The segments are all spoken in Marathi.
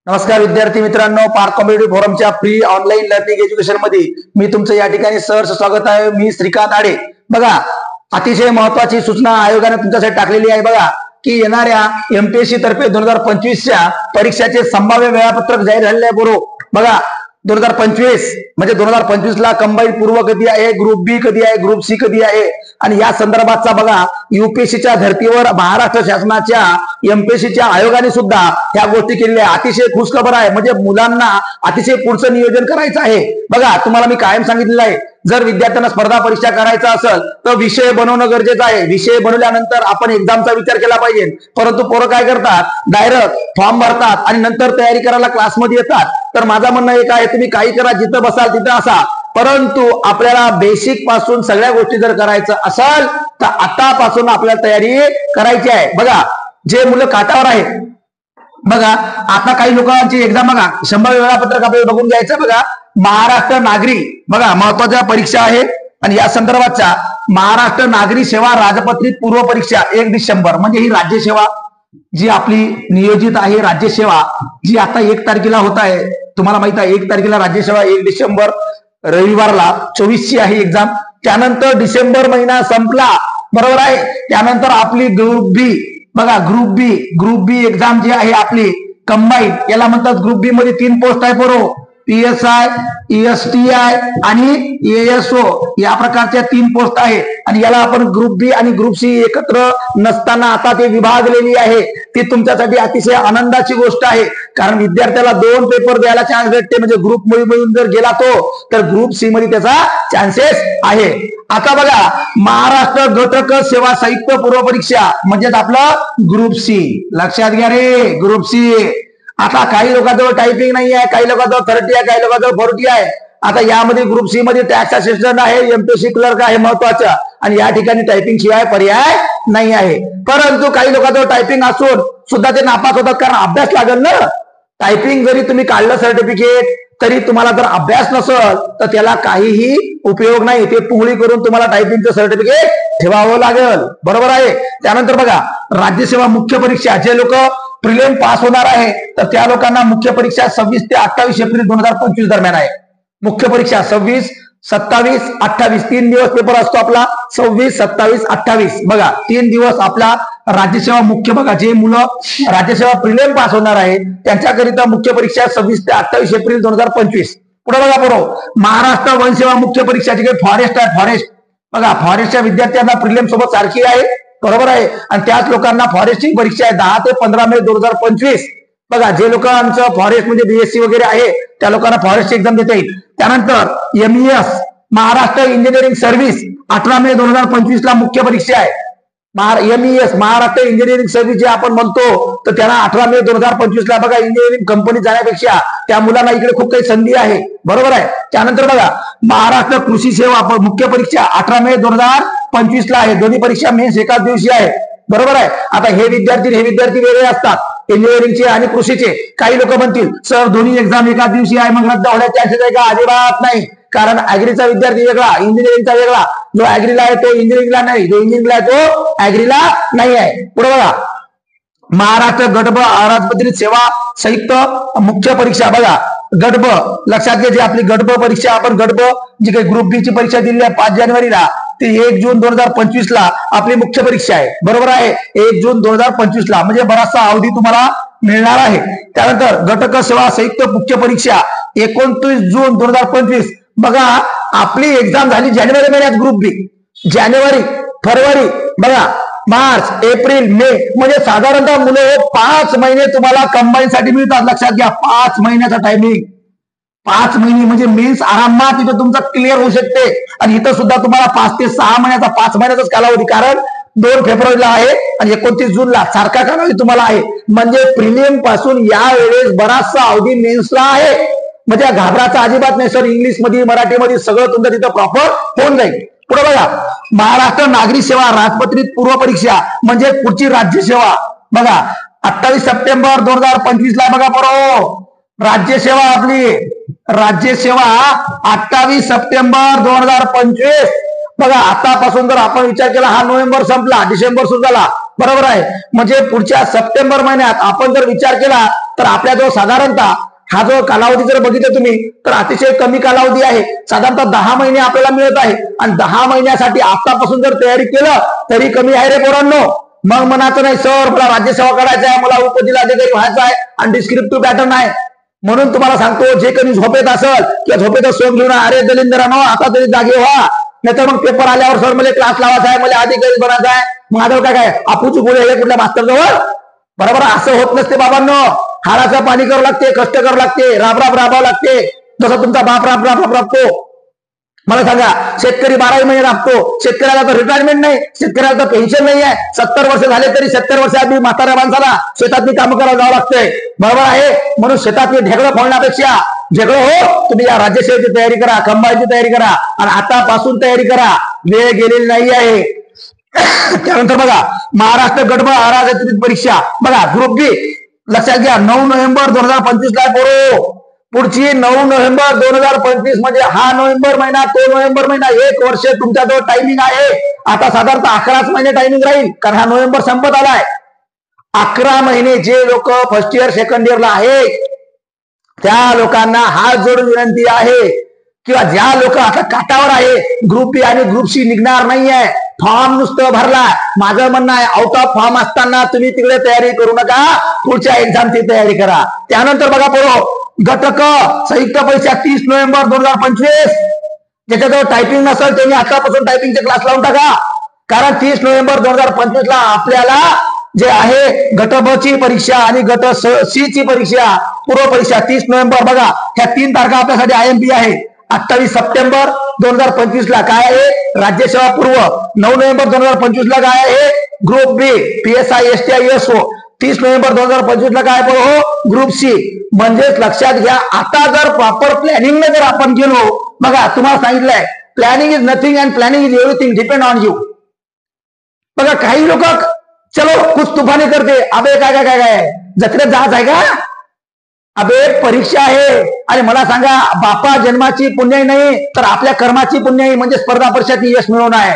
नमस्कार विद्यार्थी मित्रांनो, पार्थ कॉम्पिटिटिव्ह फोरमच्या फ्री ऑनलाईन लर्निंग एज्युकेशन मध्ये मी तुमचं या ठिकाणी सहर्ष स्वागत आहे। मी श्रीकांत आडे। बघा, अतिशय महत्वाची सूचना आयोगाने तुमच्यासाठी टाकलेली आहे। बघा की येणाऱ्या एमपीएससी तर्फे 2025 च्या परीक्षाचे संभाव्य वेळापत्रक जाहीर झालेले आहे। बरोबर, बघा 2025 म्हणजे 2025 ला कंबाईन पूर्व कधी आहे, ग्रुप बी कधी आहे, ग्रुप सी कधी आहे आणि या संदर्भातचा बघा यूपीएससीच्या धर्तीवर महाराष्ट्र शासनाच्या एमपीएससीच्या आयोगाने सुद्धा ह्या गोष्टी केलेल्या आहे। अतिशय खुशखबर आहे, म्हणजे मुलांना अतिशय पुढचं नियोजन करायचं आहे। बघा, तुम्हाला मी कायम सांगितलेलं आहे, जर विद्यार्थ्यांना स्पर्धा परीक्षा करायचा असेल तर विषय बनवणं गरजेचं आहे। विषय बनवल्यानंतर आपण एक्झामचा विचार केला पाहिजे, परंतु पोरं काय करतात, डायरेक्ट फॉर्म भरतात आणि नंतर तयारी करायला क्लासमध्ये येतात। तर माझं म्हणणं एक आहे, तुम्ही काही करा, जिथं बसाल तिथं असा, परंतु आपल्याला बेसिक पासून सगळ्या गोष्टी जर करायचं असेल तर आतापासून आपल्याला तयारी करायची आहे। बघा, जे मुलं काटावर आहेत, बघा आता काही लोकांची एक्झाम बघा, 100 वेळापत्रक आपल्याला बघून घ्यायचं। बघा, महाराष्ट्र नागरी, बघा महत्वाच्या परीक्षा आहे आणि या संदर्भातच्या महाराष्ट्र नागरी सेवा राजपत्रित पूर्व परीक्षा 1 डिसेंबर, म्हणजे ही राज्यसेवा जी आपली नियोजित आहे, राज्यसेवा जी आता 1 तारखेला होत आहे। तुम्हाला माहित आहे 1 तारखेला राज्यसेवा, 1 डिसेंबर रविवारला 24 ची आहे एक्झाम। त्यानंतर डिसेंबर महिना संपला, बरोबर आहे। त्यानंतर आपली ग्रुप बी, बघा ग्रुप बी एक्झाम जी आहे आपली कंबाईन, याला म्हणतात ग्रुप बी मध्ये 3 पोस्ट आहे बरोबर, पीएसआय, ईएसटीआय आणि एएसओ या प्रकारच्या 3 पोस्ट आहे आणि याला आपण ग्रुप बी आणि ग्रुप सी एकत्र नसताना आता ते विभागलेली आहे। ती तुमच्यासाठी अतिशय आनंदाची गोष्ट आहे, कारण विद्यार्थ्याला 2 पेपर द्यायला चान्स भेटते। म्हणजे ग्रुप मधून जर गेला तो तर ग्रुप सी मध्ये त्याचा चान्सेस आहे। आता बघा, महाराष्ट्र घटक सेवा संयुक्त पूर्व परीक्षा म्हणजेच आपलं ग्रुप सी, लक्षात घ्या रे, ग्रुप सी। आता काही लोकांजवळ टायपिंग नाही आहे, काही लोकांजवळ 30 आहे, काही लोकांजवळ 40 आहे। आता यामध्ये ग्रुप सी मध्ये टॅक्स असिस्टंट आहे, एमपीएससी क्लर्क आहे महत्वाचं, आणि या ठिकाणी टायपिंग शिवाय पर्याय नाही आहे। परंतु काही लोकांजवळ टायपिंग असून सुद्धा ते नापास होतात, कारण अभ्यास लागेल ना। टायपिंग जरी तुम्ही काढलं सर्टिफिकेट, तरी तुम्हाला जर अभ्यास नसेल तर त्याला काहीही उपयोग नाही। ते पुंगळी करून तुम्हाला टायपिंगचं सर्टिफिकेट ठेवावं लागेल, बरोबर आहे। त्यानंतर बघा, राज्यसेवा मुख्य परीक्षा, जे लोक प्रिलिम पास होणार आहे तर त्या लोकांना मुख्य परीक्षा 26 ते 28 एप्रिल 2025 दरम्यान आहे। मुख्य परीक्षा 26, 27, 28 3 दिवस पेपर असतो आपला, 26, 27, 28। बघा 3 दिवस आपला राज्यसेवा मुख्य, बघा जे मुलं राज्यसेवा प्रिलिम पास होणार आहे त्यांच्याकरिता मुख्य परीक्षा 26 ते 28 एप्रिल 2025। पुढे बघा बरोबर, महाराष्ट्र वनसेवा मुख्य परीक्षा, जी काही फॉरेस्ट आहे, फॉरेस्ट बघा, फॉरेस्टच्या विद्यार्थ्यांना प्रिलिम सोबत सारखी आहे, बरोबर आहे। आणि त्याच लोकांना फॉरेस्टची परीक्षा आहे 10 ते 15 मे 2025। बघा, जे लोकांचं फॉरेस्ट म्हणजे बीएससी वगैरे आहे त्या लोकांना फॉरेस्ट एक्झाम देता येईल। त्यानंतर एमईएस महाराष्ट्र इंजिनिअरिंग सर्व्हिस 18 मे 2025 ला मुख्य परीक्षा आहे। एमईएस महाराष्ट्र इंजिनिअरिंग सर्व्हिस जे आपण म्हणतो, तर त्यांना 18 मे 2025 ला बघा इंजिनिअरिंग कंपनी जाण्यापेक्षा त्या मुलांना इकडे खूप काही संधी आहे, बरोबर आहे। त्यानंतर बघा, महाराष्ट्र कृषी सेवा मुख्य परीक्षा 18 मे 2025 ला आहे। दोन्ही परीक्षा मेन्स एकाच दिवशी आहे, बरोबर आहे। आता हे विद्यार्थी वेगळे असतात, इंजिनिअरिंगचे आणि कृषीचे। काही लोक म्हणतील सर दोन्ही एक्झाम एकाच दिवशी आहे, मग रद्द होण्याचे चान्सेस आहे का? अजिबात नाही, कारण ऍग्रीचा विद्यार्थी वेगळा, इंजिनिअरिंगचा वेगळा। जो ऍग्रीला आहे तो इंजिनिअरिंगला नाही, जो इंजिनिअरिंगला आहे तो ऍग्रीला नाही आहे। पुढे बघा, महाराष्ट्र गटब राजपत्रित सेवा संयुक्त मुख्य परीक्षा, बघा गटब लक्षात घ्या, जी आपली गटब परीक्षा, आपण गटब जी काही ग्रुप बी ची परीक्षा दिली आहे 5 जानेवारीला, ते 1 जून 2025 ला आपली मुख्य परीक्षा आहे, बरोबर आहे। 1 जून 2025 ला, म्हणजे बराचसा अवधी तुम्हाला मिळणार आहे। त्यानंतर घटक सेवा संयुक्त मुख्य परीक्षा 29 जून 2025। बघा, आपली एक्झाम झाली जानेवारी महिन्यात ग्रुप बी, जानेवारी, फेब्रुवारी, बघा मार्च, एप्रिल, मे, म्हणजे साधारणतः मुलं 5 महिने तुम्हाला कंबाईन साठी मिळतात। लक्षात घ्या, 5 महिन्याचा टायमिंग, 5 महिने म्हणजे मेन्स आरामात इथं तुमचा क्लिअर होऊ शकते। आणि इथं सुद्धा तुम्हाला 5 ते 6 महिन्याचा, 5 महिन्याचाच कालावधी, कारण 2 फेब्रुवारीला आहे आणि 29 जूनला सारखा कालावधी तुम्हाला आहे। म्हणजे प्रिलिम पासून या वेळेस बराचसा अवधी मेन्सला आहे, म्हणजे घाबराचा अजिबात नाही सर। इंग्लिश मध्ये, मराठीमध्ये सगळं तुमचं तिथं प्रॉपर होऊन जाईल। पुढे बघा, महाराष्ट्र नागरी सेवा राजपत्रित पूर्व परीक्षा म्हणजे पुढची राज्यसेवा, बघा 28 सप्टेंबर 2025 ला, बघा बरोबर राज्यसेवा आपली, राज्यसेवा 28 सप्टेंबर 2025। बघा, आतापासून जर आपण विचार केला, हा नोव्हेंबर संपला, डिसेंबर सुरू झाला, बरोबर आहे. म्हणजे पुढच्या सप्टेंबर महिन्यात आपण जर विचार केला तर आपल्याजवळ साधारणतः हा जो कालावधी जर बघितला तुम्ही तर अतिशय कमी कालावधी आहे. साधारणतः 10 महिने आपल्याला मिळत आहे आणि 10 महिन्यासाठी आतापासून जर तयारी केलं तरी कमी आहे रे पोरांनो. मग म्हणायचं नाही सर मला राज्यसेवा करायचं आहे, मला उपजिल्हाधिकारी व्हायचं आहे आणि डिस्क्रिप्टिव्ह पॅटर्न आहे. म्हणून तुम्हाला सांगतो जे कधी झोपेत असेल किंवा झोपेत सोंग घेऊन अरे दलिंदरानो आता तरी जागे व्हा, नाहीतर मग पेपर आल्यावर सर मला क्लास लावायचा आहे, मला अधिकारी बनायचा आहे, माझं काय आपूची गोळी आहे कुठल्या मास्तर जवळ. बरोबर असं होत नसते बाबांनो. हाडाचं पाणी करावं लागते, कष्ट करावं लागते, राबराब राबावं लागते, जसं तुमचा बाप राब राब राबतो. मला सांगा शेतकरी 12 महिने राबतो, शेतकऱ्याला तर रिटायरमेंट नाही, शेतकऱ्याला तर पेन्शन नाही आहे. 70 वर्ष झाले तरी 70 वर्ष आधी म्हाताऱ्या माणसाला शेतातली कामं करायला जावं लागतंय. बरोबर आहे. म्हणून शेतातली ढेकळं फोडण्यापेक्षा ढेकळं हो तुम्ही या राज्यसेवेची तयारी करा, खंबाळीची तयारी करा आणि आतापासून तयारी करा, वेळ गेलेली नाही आहे. त्यानंतर बघा महाराष्ट्र गटब अराजकीय परीक्षा बघा ग्रुप बी लक्षात घ्या 9 नोव्हेंबर 2025 ला पोरो. पुढची 9 नोव्हेंबर 2025 म्हणजे हा नोव्हेंबर महिना तो नोव्हेंबर महिना 1 वर्ष तुमच्याजवळ टायमिंग आहे. आता साधारणतः 11 महिने टायमिंग राहील कारण हा नोव्हेंबर संपत आलाय. 11 महिने जे लोक फर्स्ट इयर सेकंड इयरला आहेत त्या लोकांना हात जोडून विनंती आहे किंवा ज्या लोक आता काटावर आहे ग्रुप बी आणि ग्रुप सी निघणार नाहीये, फॉर्म नुसतं भरला. माझं म्हणणं आहे आउट ऑफ फॉर्म असताना तुम्ही तिकडे तयारी करू नका, पुढच्या एक्झामची तयारी करा. त्यानंतर बघा पोरो घटक संयुक्त परीक्षा 30 नोव्हेंबर 2025. ज्याच्याजवळ टायपिंग नसेल त्यांनी आतापासून टायपिंगचे क्लास लावून टाका कारण 30 नोव्हेंबर 2025 ला आपल्याला जे आहे गट ब ची परीक्षा आणि गट सी ची परीक्षा पूर्व परीक्षा 30 नोव्हेंबर बघा ह्या 3 तारखा आपल्यासाठी IMP आहे. 28 सप्टेंबर 2025 ला काय आहे राज्यसेवा पूर्व, 9 नोव्हेंबर 2025 ला काय आहे ग्रुप बी PSI STI SO, 30 नोव्हेंबर 2025 ला काय हो ग्रुप सी. म्हणजेच लक्षात घ्या आता जर प्रॉपर प्लॅनिंग जर आपण गेलो बघा तुम्हाला सांगितलंय planning is nothing and planning is everything depend on you. बघा काही लोक चलो कुछ तुफानी करते, अबे काय काय काय काय जत्रेत जायचं आहे का, अबे परीक्षा आहे. आणि मला सांगा बापा जन्माची पुण्याई नाही तर आपल्या कर्माची पुण्याई म्हणजे स्पर्धा परीक्षेत यश मिळवणं आहे.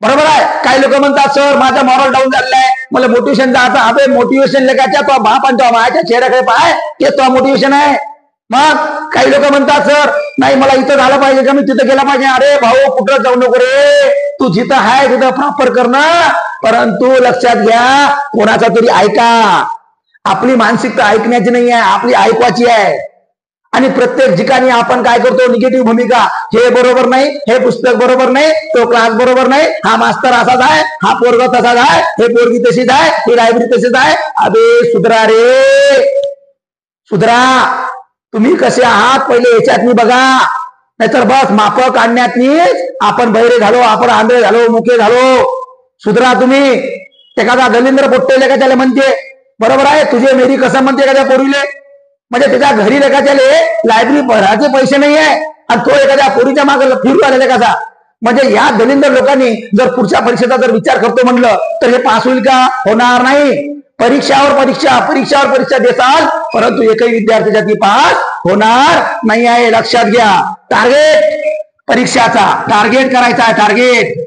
बरोबर आहे. काही लोक म्हणतात सर माझा मॉरल डाऊन झालेला आहे मला मोटिवेशन जायचं, अबे मोटिवेशन लेखाच्या तो बाप आणि तो माझ्या चेहऱ्याकडे पाय ते तो मोटिवेशन आहे. मग काही लोक म्हणतात सर नाही मला इथं झालं पाहिजे का मी तिथं गेला पाहिजे. अरे भाऊ कुठं जाऊ नको रे, तू जिथं आहे तिथं प्रॉपर करणं. परंतु लक्षात घ्या कोणाचा तरी ऐका, आपली मानसिकता ऐकण्याची नाही आहे आपली ऐकवाची आहे. आणि प्रत्येक ठिकाणी आपण काय करतो निगेटिव्ह भूमिका, हे बरोबर नाही, हे पुस्तक बरोबर नाही, तो क्लास बरोबर नाही, हा मास्तर असाच आहे, हा पोरग तसाच आहे, हे पोरगी तशीच आहे, ही लायब्ररी तशीच आहे. अबे सुधरा रे सुधरा, तुम्ही कसे आहात पहिले याच्यातनी बघा, नाहीतर बस माप काढण्यातनीच आपण बहिरे झालो, आपण आंधळे झालो, मुके झालो. सुधरा तुम्ही. एखादा दलिंद्र पोट्टे का त्याला म्हणते बरोबर आहे, तुझे मेरी कसं म्हणते का त्या पोरीले, म्हणजे त्याच्या घरी लेखाच्याले लायब्ररी भरायचे पैसे नाही आहे आणि तो एखाद्या पोरीच्या मागे फिरू आलेला कसा. म्हणजे या दलिंदर लोकांनी जर पुढच्या परीक्षेचा जर विचार करतो म्हणलं तर हे पास होईल का, होणार नाही. परीक्षावर परीक्षा परीक्षावर परीक्षा देसाल परंतु एकही विद्यार्थ्याच्या ती पास होणार नाही आहे. लक्षात घ्या टार्गेट परीक्षाचा टार्गेट करायचा आहे, टार्गेट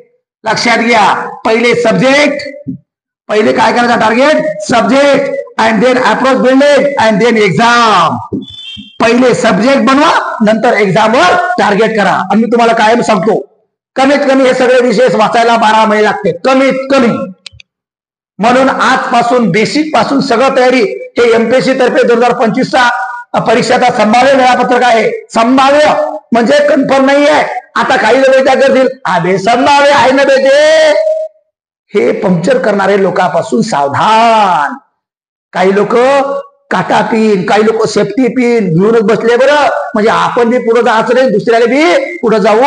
लक्षात घ्या. पहिले सब्जेक्ट, पहिले काय करायचं target subject and then approach building and then exam. पहिले सब्जेक्ट बनवा नंतर एक्झामवर टार्गेट करा. आणि मी तुम्हाला कायम सांगतो कमीत कमी हे सगळे विषय वाचायला 12 महिने लागते कमीत कमी. म्हणून आजपासून बेसिक पासून सगळं तयारी हे MPSC तर्फे 2025 चा परीक्षाचा संभाव्य वेळापत्रक आहे. संभाव्य म्हणजे कन्फर्म नाही आहे. आता काही लोक विचार करतील अबे संभाव्य आहे ना बेटे, हे पंक्चर करणारे लोकांपासून सावधान. काही लोक काटा पिन, काही लोक सेफ्टी पिन घेऊनच बसले बरं, म्हणजे आपण बी पुढे जायचं नाही दुसऱ्याला बी पुढे जाऊ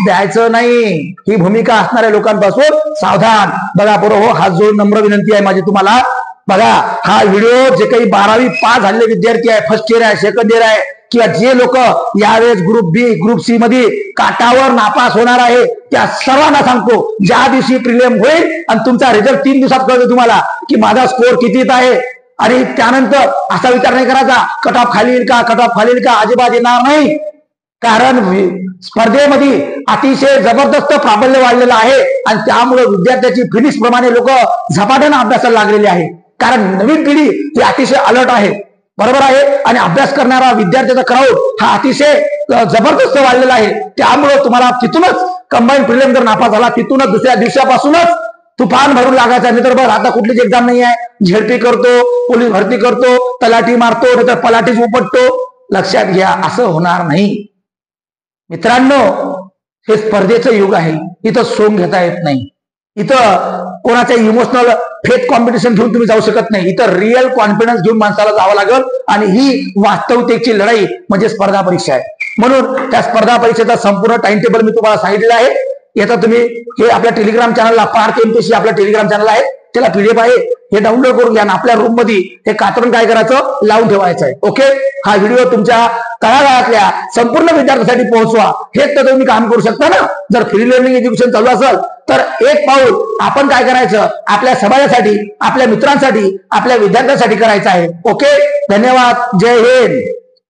द्यायचं नाही. ही भूमिका असणाऱ्या लोकांपासून सावधान. बघा बरोबर हो, हात जोडून नम्र विनंती आहे माझी तुम्हाला. बघा हा व्हिडिओ जे काही 12वी पास झालेले विद्यार्थी आहे, फर्स्ट इयर आहे, सेकंड इयर आहे किंवा जे लोक यावेळेस ग्रुप बी ग्रुप सी मध्ये काटावर नापास होणार आहे त्या सर्वांना सांगतो ज्या दिवशी प्रिलिम होईल आणि तुमचा रिझल्ट 3 दिवसात कळतो तुम्हाला की माझा स्कोर कितीत आहे. आणि त्यानंतर असा विचार नाही करायचा कट ऑफ खाली येईल का, कट ऑफ खाली येईल का, अजिबात येणार नाही. कारण स्पर्धेमध्ये अतिशय जबरदस्त प्राबल्य वाढलेलं आहे आणि त्यामुळे विद्यार्थ्याची फिनिश प्रमाणे लोक झपाट्याने अभ्यासाला लागलेले आहे. कारण नवीन पिढी ही अतिशय अलर्ट आहे, बरोबर आहे, आणि अभ्यास करणारा विद्यार्थ्याचा क्राऊड हा अतिशय जबरदस्त वाढलेला आहे. त्यामुळे तुम्हाला तिथूनच कंबाईन प्रिलिम जर नापास झाला तिथूनच दुसऱ्या दिवसापासूनच तुफान भरून लागायचा. नाही तर बघ आता कुठलीच एक्झाम नाही आहे, झेडपी करतो, पोलीस भरती करतो, तलाठी मारतो, नाही तर पलाटीच उपटतो. लक्षात घ्या, असं होणार नाही मित्रांनो. हे स्पर्धेचं युग आहे, इथं सोंग घेता येत नाही, इथं कोणाच्या इमोशनल फेथ कॉम्पिटिशन घेऊन तुम्ही जाऊ शकत नाही. इथं रिअल कॉन्फिडन्स घेऊन माणसाला जावं लागेल आणि ही वास्तविकतेची लढाई म्हणजे स्पर्धा परीक्षा आहे. म्हणून त्या स्पर्धा परीक्षेचा संपूर्ण टाइम टेबल मी तुम्हाला सांगितलेलं आहे. याचा तुम्ही हे आपल्या टेलिग्राम चॅनलला पार्क एमपीसी आपल्या टेलिग्राम चॅनल आहे, त्याला पीडीएफ आहे, हे डाउनलोड करून घ्या आणि आपल्या रूम मध्ये हे कात्रण काय करायचं, लावून ठेवायचं आहे. ओके, हा व्हिडिओ तुमच्या तळागाळातल्या संपूर्ण विद्यार्थ्यांसाठी पोहोचवा. हेच तर तुम्ही काम करू शकता ना. जर फ्री लर्निंग एज्युकेशन चालू असेल तर एक पाऊल आपण काय करायचं, आपल्या समाजासाठी, आपल्या मित्रांसाठी, आपल्या विद्यार्थ्यांसाठी करायचं आहे. ओके, धन्यवाद, जय हिंद.